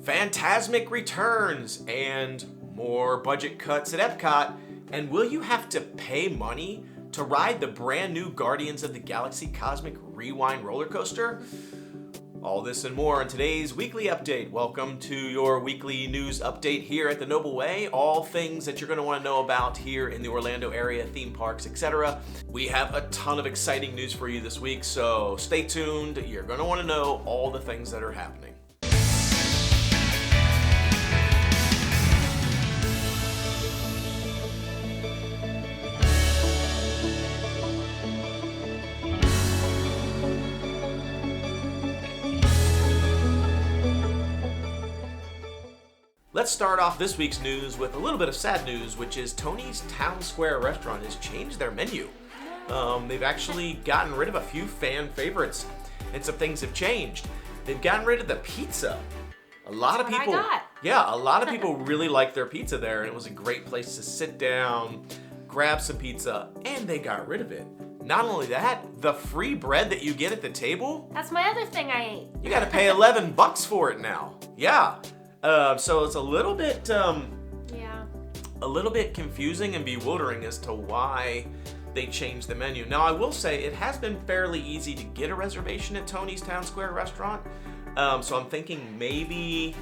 Fantasmic returns and more budget cuts at Epcot. And will you have to pay money to ride the brand new Guardians of the Galaxy Cosmic Rewind roller coaster? All this and more in today's weekly update. Welcome to your weekly news update here at the Noble Way. All things that you're going to want to know about here in the Orlando area, theme parks, etc. We have a ton of exciting news for you this week, so stay tuned. You're going to want to know all the things that are happening. Let's start off this week's news with a little bit of sad news, which is Tony's Town Square restaurant has changed their menu. They've actually gotten rid of a few fan favorites, and some things have changed. They've gotten rid of the pizza. A lot of people really like their pizza there, and it was a great place to sit down, grab some pizza, and they got rid of it. Not only that, the free bread that you get at the table. That's my other thing I ate. You got to pay $11 for it now. Yeah. So it's a little bit confusing and bewildering as to why they changed the menu. Now, I will say it has been fairly easy to get a reservation at Tony's Town Square restaurant. So I'm thinking maybe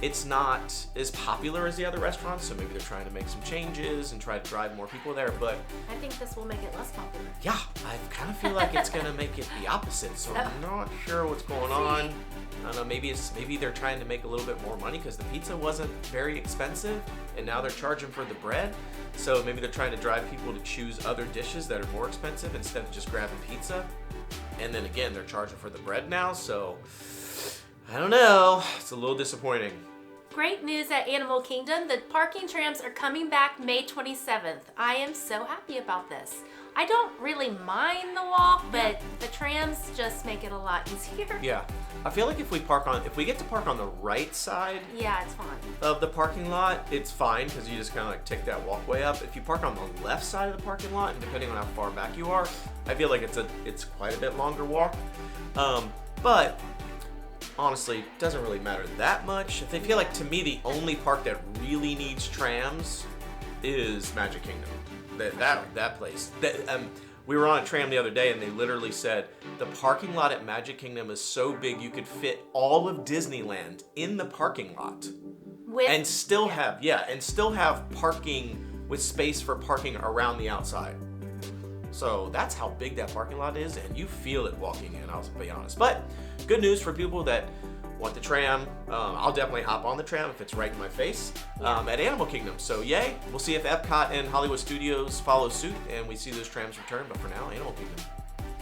it's not as popular as the other restaurants, so maybe they're trying to make some changes and try to drive more people there, but I think this will make it less popular. Yeah, I kind of feel like it's going to make it the opposite, so I'm not sure what's going on. I don't know, maybe they're trying to make a little bit more money because the pizza wasn't very expensive, and now they're charging for the bread. So maybe they're trying to drive people to choose other dishes that are more expensive instead of just grabbing pizza. And then again, they're charging for the bread now, so I don't know. It's a little disappointing. Great news at Animal Kingdom. The parking trams are coming back May 27th. I am so happy about this. I don't really mind the walk, but the trams just make it a lot easier. Yeah. I feel like if we get to park on the right side it's fine. Of the parking lot, it's fine because you just kind of like take that walkway up. If you park on the left side of the parking lot, and depending on how far back you are, I feel like it's quite a bit longer walk. But honestly, it doesn't really matter that much. I feel like, to me, the only park that really needs trams is Magic Kingdom. That place. We were on a tram the other day, and they literally said the parking lot at Magic Kingdom is so big you could fit all of Disneyland in the parking lot, and still have parking with space for parking around the outside. So that's how big that parking lot is, and you feel it walking in, I'll be honest. But good news for people that want the tram. I'll definitely hop on the tram if it's right in my face at Animal Kingdom. So yay, we'll see if Epcot and Hollywood Studios follow suit and we see those trams return, but for now, Animal Kingdom.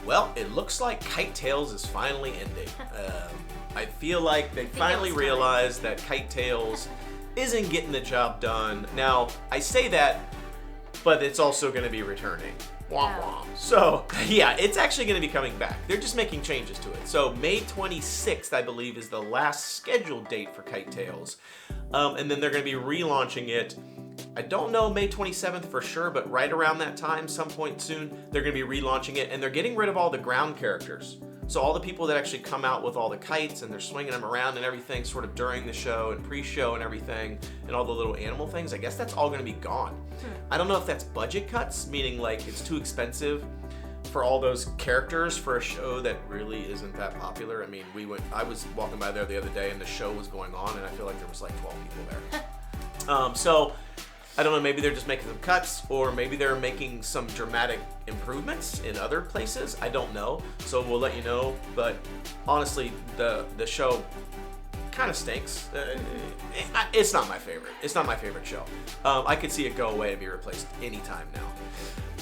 Well, it looks like KiteTails is finally ending. I feel like they finally realized that KiteTails isn't getting the job done. Now, I say that, but it's also going to be returning. Wah, wah. So, yeah, it's actually going to be coming back. They're just making changes to it. So, May 26th, I believe, is the last scheduled date for KiteTails. And then they're going to be relaunching it. I don't know May 27th for sure, but right around that time, some point soon, they're going to be relaunching it. And they're getting rid of all the ground characters. So all the people that actually come out with all the kites and they're swinging them around and everything sort of during the show and pre-show and everything and all the little animal things, I guess that's all going to be gone. I don't know if that's budget cuts, meaning like it's too expensive for all those characters for a show that really isn't that popular. I mean, I was walking by there the other day and the show was going on and I feel like there was like 12 people there. So I don't know, maybe they're just making some cuts, or maybe they're making some dramatic improvements in other places. I don't know, so we'll let you know. But honestly, the show kind of stinks. It's not my favorite. It's not my favorite show. I could see it go away and be replaced anytime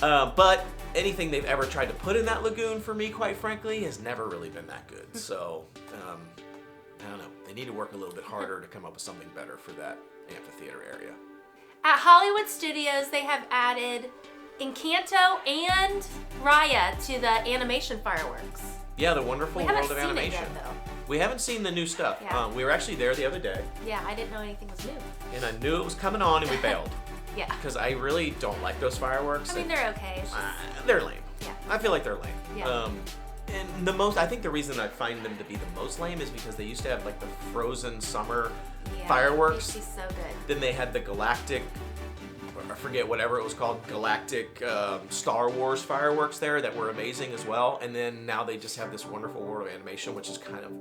now. But anything they've ever tried to put in that lagoon for me, quite frankly, has never really been that good. So, I don't know. They need to work a little bit harder to come up with something better for that amphitheater area. At Hollywood Studios, they have added Encanto and Raya to the animation fireworks. Yeah, the Wonderful World of Animation. We haven't seen it yet, though. We haven't seen the new stuff. Yeah. We were actually there the other day. Yeah, I didn't know anything was new. And I knew it was coming on, and we bailed. Yeah. Because I really don't like those fireworks. I mean, they're okay. They're lame. Yeah. I feel like they're lame. Yeah. And I think the reason I find them to be the most lame is because they used to have like the Frozen summer fireworks. They used to be so good. Then they had the Galactic, I forget whatever it was called, Galactic Star Wars fireworks there that were amazing as well. And then now they just have this wonderful world of animation, which is kind of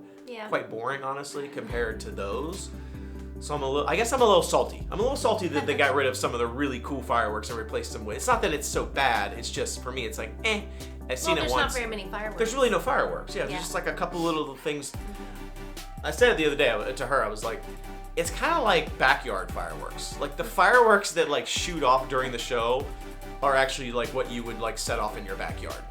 quite boring, honestly, compared to those. So I guess I'm a little salty. I'm a little salty that they got rid of some of the really cool fireworks and replaced them with. It's not that it's so bad. It's just, for me, it's like, I've seen it once. There's not very many fireworks. There's really no fireworks. Yeah, there's just like a couple little things. I said it the other day to her. I was like, it's kind of like backyard fireworks. Like the fireworks that like shoot off during the show are actually like what you would like set off in your backyard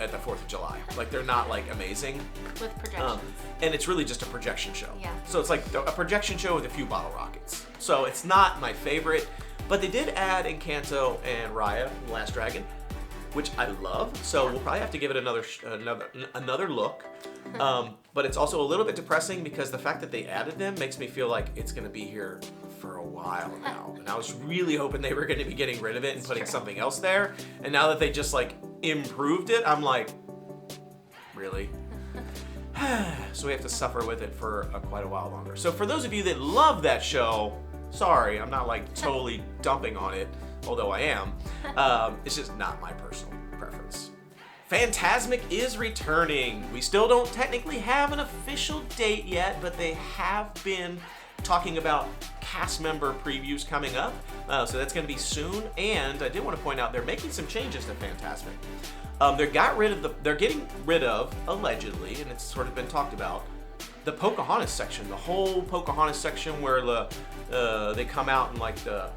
at the 4th of July. Like they're not like amazing. With projections. And it's really just a projection show. Yeah. So it's like a projection show with a few bottle rockets. So it's not my favorite, but they did add Encanto and Raya, The Last Dragon, which I love. So we'll probably have to give it another look. But it's also a little bit depressing because the fact that they added them makes me feel like it's going to be here for a while now. And I was really hoping they were going to be getting rid of it and putting something else there. And now that they just like improved it, I'm like, really? So we have to suffer with it for quite a while longer. So for those of you that love that show, sorry, I'm not like totally dumping on it, although I am. It's just not my personal preference. Fantasmic is returning. We still don't technically have an official date yet, but they have been talking about cast member previews coming up. So that's going to be soon. And I did want to point out they're making some changes to Fantasmic. They're getting rid of, allegedly, and it's sort of been talked about, the Pocahontas section, the whole Pocahontas section where they come out in like the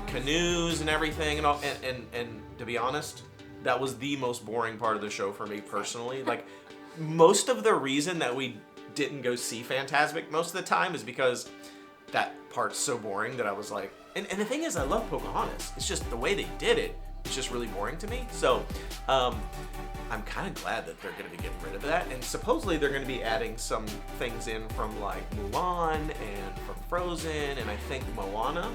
canoes and everything and all. And to be honest, that was the most boring part of the show for me personally. Like most of the reason that we didn't go see Fantasmic most of the time is because that part's so boring that I was like, and the thing is, I love Pocahontas. It's just the way they did it. It's just really boring to me. So I'm kind of glad that they're going to be getting rid of that. And supposedly they're going to be adding some things in from like Mulan and from Frozen and I think Moana.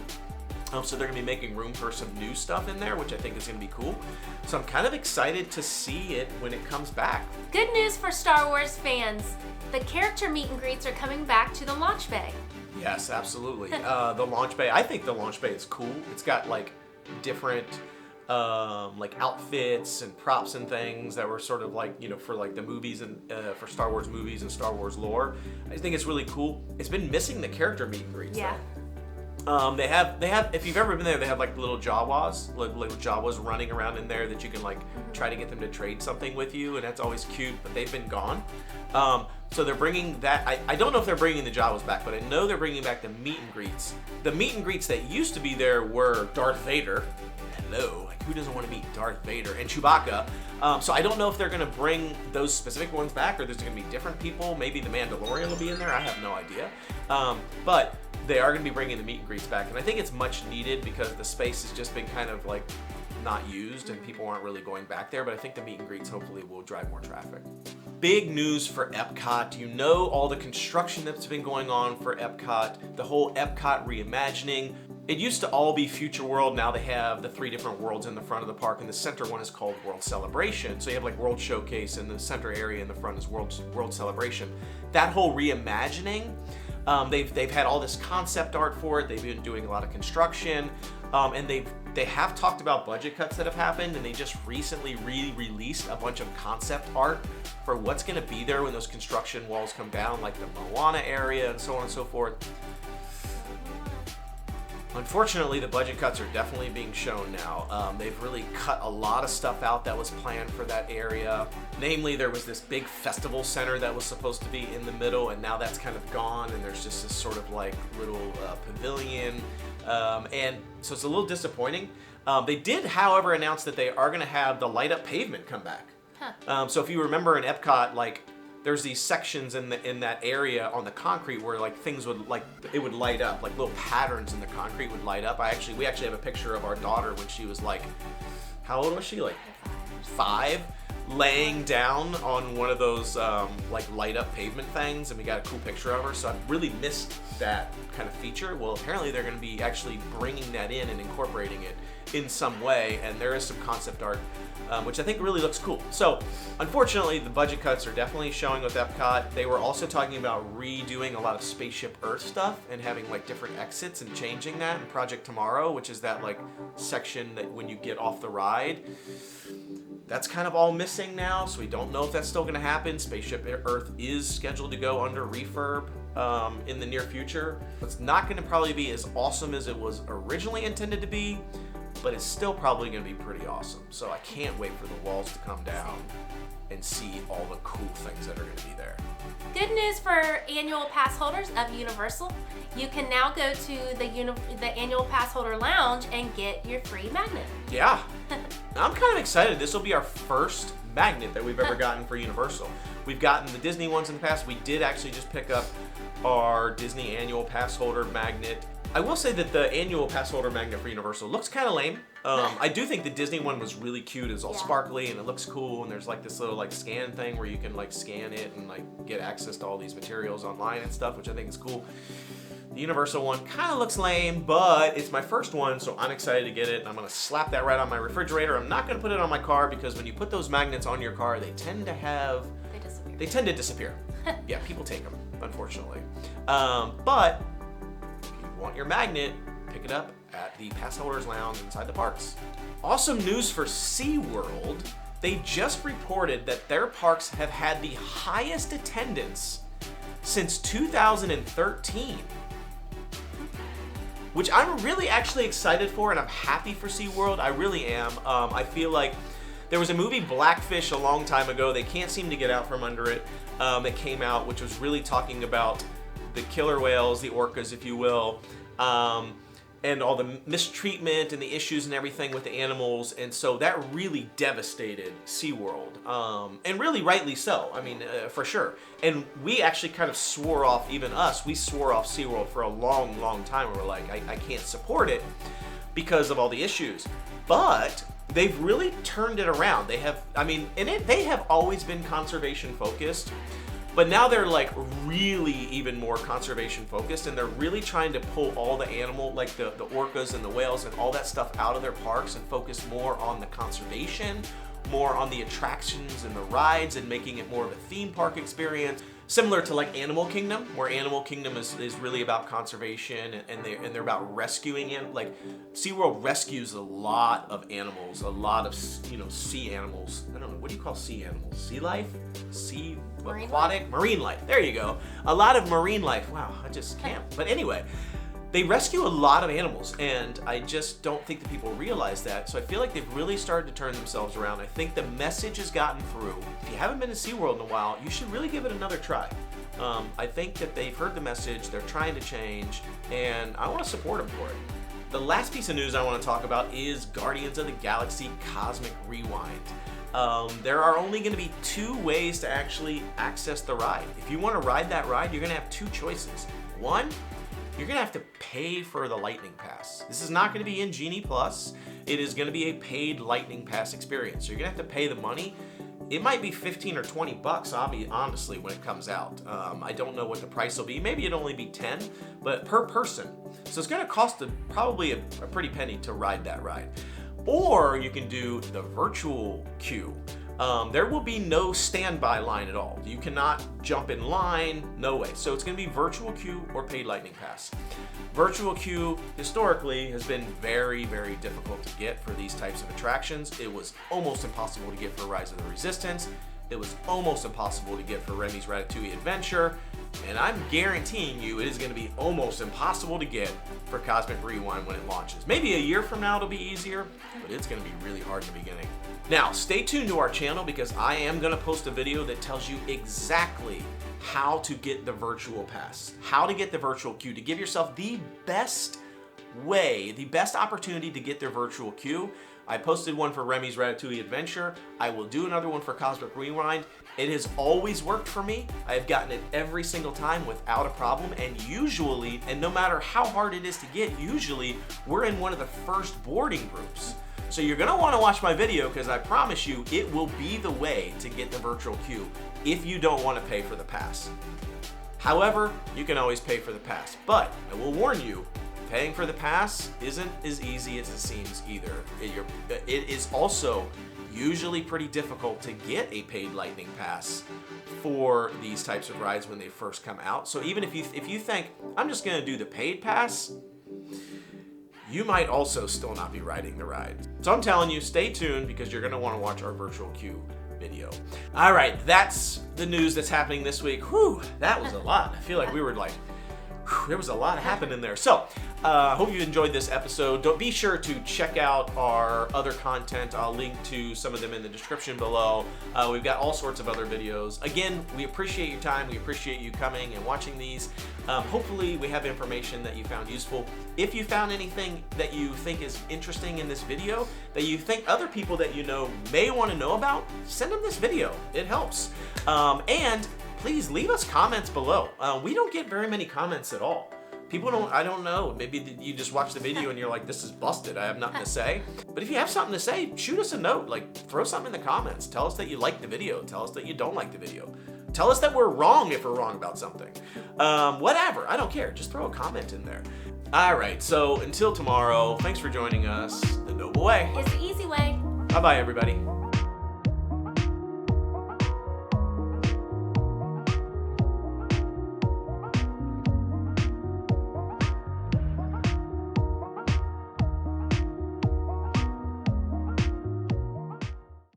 So they're going to be making room for some new stuff in there, which I think is going to be cool. So I'm kind of excited to see it when it comes back. Good news for Star Wars fans. The character meet and greets are coming back to the launch bay. Yes, absolutely. The launch bay, I think the launch bay is cool. It's got like different like outfits and props and things that were sort of like, you know, for like the movies and for Star Wars movies and Star Wars lore. I think it's really cool. It's been missing the character meet and greets though. They have, if you've ever been there, they have like little Jawas, little Jawas running around in there that you can like try to get them to trade something with you, and that's always cute, but they've been gone. So they're bringing that, I don't know if they're bringing the Jawas back, but I know they're bringing back the meet and greets. The meet and greets that used to be there were Darth Vader. Hello, like who doesn't want to meet Darth Vader? And Chewbacca. So I don't know if they're going to bring those specific ones back or there's going to be different people. Maybe the Mandalorian will be in there. I have no idea. But they are going to be bringing the meet and greets back. And I think it's much needed because the space has just been kind of like not used and people aren't really going back there. But I think the meet and greets hopefully will drive more traffic. Big news for Epcot. You know all the construction that's been going on for Epcot, the whole Epcot reimagining. It used to all be Future World. Now they have the 3 different worlds in the front of the park, and the center one is called World Celebration. So you have like World Showcase, and the center area in the front is World Celebration. That whole reimagining, they've had all this concept art for it. They've been doing a lot of construction, and they have talked about budget cuts that have happened, and they just recently re-released a bunch of concept art for what's going to be there when those construction walls come down, like the Moana area and so on and so forth. Unfortunately, the budget cuts are definitely being shown now. They've really cut a lot of stuff out that was planned for that area. Namely, there was this big festival center that was supposed to be in the middle, and now that's kind of gone, and there's just this sort of like little pavilion. And so it's a little disappointing. They did, however, announce that they are going to have the light up pavement come back. Huh. So if you remember in Epcot, like there's these sections in that area on the concrete where like things would like it would light up, like little patterns in the concrete would light up. We actually have a picture of our daughter when she was like, how old was she? Like 5, laying down on one of those like light up pavement things, and we got a cool picture of her. So I really missed that kind of feature. Well, apparently they're going to be actually bringing that in and incorporating it in some way, and there is some concept art, which I think really looks cool. So unfortunately, the budget cuts are definitely showing with Epcot. They were also talking about redoing a lot of Spaceship Earth stuff and having like different exits and changing that in Project Tomorrow, which is that like section that when you get off the ride. That's kind of all missing now, so we don't know if that's still going to happen. Spaceship Earth is scheduled to go under refurb in the near future. It's not going to probably be as awesome as it was originally intended to be, but it's still probably going to be pretty awesome. So I can't wait for the walls to come down and see all the cool things that are going to be there. Good news for annual pass holders of Universal. You can now go to the annual pass holder lounge and get your free magnet. Yeah, I'm kind of excited. This will be our first magnet that we've ever gotten for Universal. We've gotten the Disney ones in the past. We did actually just pick up our Disney annual pass holder magnet. I will say that the annual pass holder magnet for Universal looks kind of lame. I do think the Disney one was really cute. It's all sparkly and it looks cool, and there's like this little like scan thing where you can like scan it and like get access to all these materials online and stuff, which I think is cool. The Universal one kind of looks lame, but it's my first one, so I'm excited to get it. I'm gonna slap that right on my refrigerator. I'm not gonna put it on my car because when you put those magnets on your car, they tend to disappear. Yeah, people take them, unfortunately. But if you want your magnet, pick it up at the Pass Holders Lounge inside the parks. Awesome news for SeaWorld. They just reported that their parks have had the highest attendance since 2013. Which I'm really actually excited for, and I'm happy for SeaWorld. I really am. I feel like there was a movie, Blackfish, a long time ago. They can't seem to get out from under it. That came out, which was really talking about the killer whales, the orcas, if you will, and all the mistreatment and the issues and everything with the animals. And so that really devastated SeaWorld, and really rightly so. I mean, for sure. And we actually kind of swore off, even us, we swore off SeaWorld for a long, long time. We were like, I can't support it because of all the issues. But they've really turned it around. They have, I mean, they have always been conservation focused, but now they're like really even more conservation focused, and they're really trying to pull all the animal, like the orcas and the whales and all that stuff out of their parks and focus more on the conservation, more on the attractions and the rides, and making it more of a theme park experience. Similar to like Animal Kingdom, where Animal Kingdom is really about conservation, and they're about rescuing it. Like SeaWorld rescues a lot of animals, a lot of sea animals. I don't know, what do you call sea animals? Sea life? Marine life. There you go. A lot of marine life. Wow, I just can't. But anyway, they rescue a lot of animals, and I just don't think that people realize that. So I feel like they've really started to turn themselves around. I think the message has gotten through. If you haven't been to SeaWorld in a while, you should really give it another try. I think that they've heard the message, they're trying to change, and I want to support them for it. The last piece of news I want to talk about is Guardians of the Galaxy Cosmic Rewind. There are only going to be 2 ways to actually access the ride. If you want to ride that ride, you're going to have 2 choices. One, you're going to have to pay for the Lightning Pass. This is not going to be in Genie Plus. It is going to be a paid Lightning Pass experience. So you're going to have to pay the money. It might be 15 or 20 bucks, honestly, when it comes out. I don't know what the price will be. Maybe it'll only be 10, but per person. So it's going to cost probably a pretty penny to ride that ride. Or you can do the virtual queue. There will be no standby line at all. You cannot jump in line, no way. So it's going to be virtual queue or paid Lightning Pass. Virtual queue historically has been very, very difficult to get for these types of attractions. It was almost impossible to get for Rise of the Resistance. It was almost impossible to get for Remy's Ratatouille Adventure. And I'm guaranteeing you it is going to be almost impossible to get for Cosmic Rewind when it launches. Maybe a year from now it'll be easier, but it's going to be really hard in the beginning. Now, stay tuned to our channel because I am going to post a video that tells you exactly how to get the virtual pass, how to get the virtual queue, to give yourself the best way, the best opportunity to get their virtual queue. I posted one for Remy's Ratatouille Adventure. I will do another one for Cosmic Rewind. It has always worked for me. I have gotten it every single time without a problem, and usually, and no matter how hard it is to get, usually we're in one of the first boarding groups. So you're gonna wanna watch my video because I promise you it will be the way to get the virtual queue if you don't wanna pay for the pass. However, you can always pay for the pass, but I will warn you, paying for the pass isn't as easy as it seems either. It is also usually pretty difficult to get a paid lightning pass for these types of rides when they first come out. So even if you think, I'm just gonna do the paid pass, you might also still not be riding the ride. So I'm telling you, stay tuned because you're gonna wanna watch our virtual queue video. All right, that's the news that's happening this week. Whew, that was a lot. I feel like we were like, there was a lot happening there. So, hope you enjoyed this episode. Don't be sure to check out our other content. I'll link to some of them in the description below. We've got all sorts of other videos. Again, we appreciate your time. We appreciate you coming and watching these. Hopefully, we have information that you found useful. If you found anything that you think is interesting in this video, that you think other people that you know may want to know about, send them this video. It helps. And please leave us comments below. We don't get very many comments at all. I don't know, maybe you just watch the video and you're like, this is busted, I have nothing to say. But if you have something to say, shoot us a note, like throw something in the comments. Tell us that you like the video, tell us that you don't like the video. Tell us that we're wrong if we're wrong about something. Whatever, I don't care, just throw a comment in there. All right, so until tomorrow, thanks for joining us. The Noble Way It's the easy way. Bye-bye, everybody.